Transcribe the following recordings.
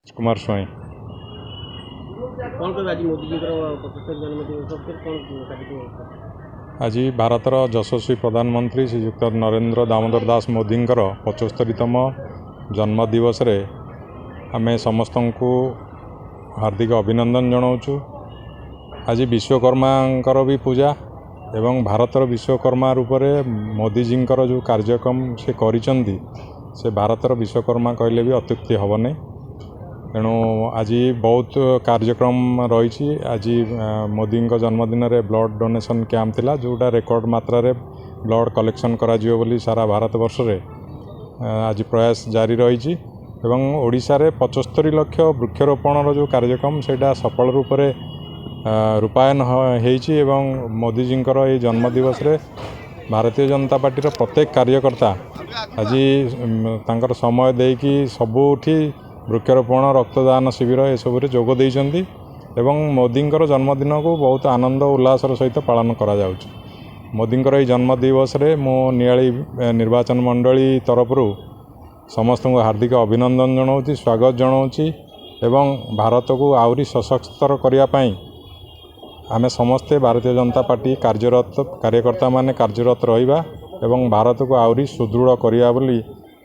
कुमार स्वाई कौन कह आज मोदी जी 75 जन्मदिन अवसर कौन कार्यक्रम आज भारतर यशस्वी प्रधानमंत्री श्रीयुक्त नरेंद्र दामोदर दास मोदी 75तम जन्मदिवस आम समस्त को हार्दिक अभिनंदन जनाऊँ। आज विश्वकर्मा भी पूजा एवं भारतर विश्वकर्मा रूप में मोदीजी जो कार्यक्रम से करिसेंती से भारतर विश्वकर्मा कहले भी अत्युक्ति हम नहीं। तेणु आज बहुत कार्यक्रम रही। आज मोदी जन्मदिन में ब्लड डोनेशन कैंप थिला जोटा रेकर्ड मात्रा रे ब्लड कलेक्शन करा जियो बोली सारा भारत वर्ष रे आज प्रयास जारी रही। एवं ओडिशा रे 75 लाख वृक्षरोपण जो कार्यक्रम सेटा सफल रूप से रूपायन होईची। एवं मोदीजी ये जन्मदिवस रे भारतीय जनता पार्टी प्रत्येक कार्यकर्ता आज तांकर समय देकी सबुठी वृक्षरोपण रक्तदान शिविर ये सब जोग देइछंती एवं मोदी जन्मदिन को बहुत आनंद उल्लासर सहित पालन करा जाउछ। मोदी ये जन्मदिवस रे मो नियाली निर्वाचन मंडली तरफ समस्त को हार्दिक अभिनंदन जनाऊँ, स्वागत जनाऊँ एवं भारत को आउरी सशक्त करने आमे समस्ते भारतीय जनता पार्टी कार्यरत कार्यकर्ता माने कार्यरत रहिबा एवं भारत को आउरी सुदृढ़ करिया बोली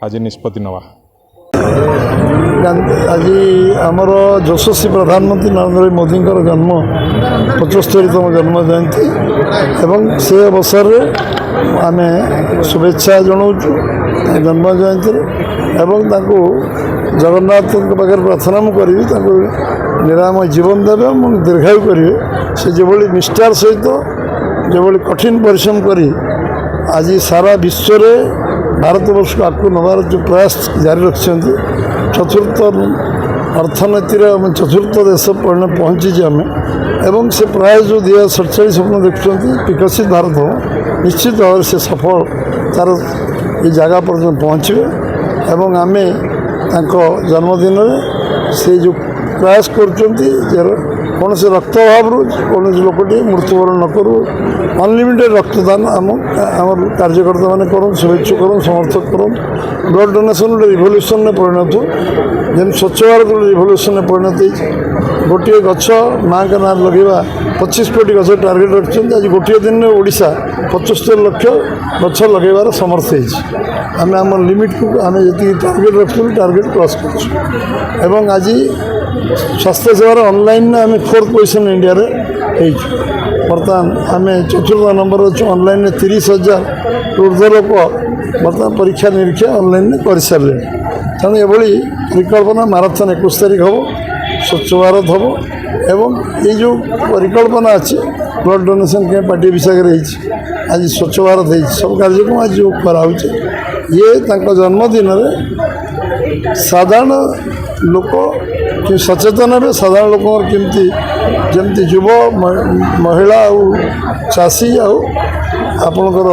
आज निष्पत्ति नवा। आज आमर यशस्वी प्रधानमंत्री नरेंद्र मोदी जन्म 75तम जन्म जयंती एवं से अवसर में आम शुभेच्छा जनाऊँ जन्म जयंती एवं जगन्नाथ पाखे प्रार्थना करी निरामय जीवन देवे और दीर्घायु करेंगे। से जो निष्ठार सहित जो कठिन परिश्रम करी आज सारा विश्व में भारतवर्ष को आगे नवार जो प्रयास जारी रखिंट चतुर्थ अर्थनीतिर चतुर्थ देश पहुँची आम एवं से प्रयास जो 2047 स्वप्न देखुं विकसित भारत हो निश्चित भाव से सफल तार ये जगह पर्यटन पहुँचे एवं आम जन्मदिन से जो प्रयास कर कौन से रक्त अभाव कौन लोकटी मृत्युवरण न करूँ अनलिमिटेड रक्तदान आम कार्यकर्ता मैंने करूँ शुभेच्छु करूँ समर्थक करूँ ब्लड डोनेशन गोटे रिवोल्यूशन में परिणत हो जेन स्वच्छ भारत गोटे रिवोल्यूशन में परिणत हो गोटे गछ माँ का नाम लगेगा 25 कोटी गछ टार्गेट रखिंट आज गोटे दिन में ओडिशा 75 लाख गछ लगेबार समर्थ होमें आम लिमिट को आम जी टार्गेट रखुँ टार्गेट क्रॉस कर आज स्वास्थ्य सेवार ऑनलाइन आम 4th पोजिशन इंडिया रे बर्तमान आम 4th नंबर अच्छे ऑनलाइन में 30,000 ऊर्ध्व लोक बर्तमान परीक्षा निरीक्षा ऑनलाइन में कर सारे। तेणु ये परिकल्पना माराथन 21 तारीख हम स्वच्छ भारत हम एवं ये जो परिकल्पना अच्छी blood donation camp party Vishakh आज स्वच्छ भारत हो सब कार्यक्रम आज जो कराऊँ ये जन्मदिन में साधारण लोक कि सचेतन हे साधारण लोक केमती जमती युव महिला चाषी आपणकर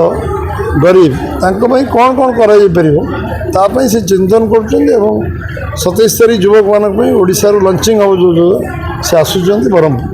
गरीब तांको कौन कौन कर से चिंतन कर 27 तारीख युवक मानक ओडिशा लंचिंग हम जो से आसुच्च ब्रह्मपुर।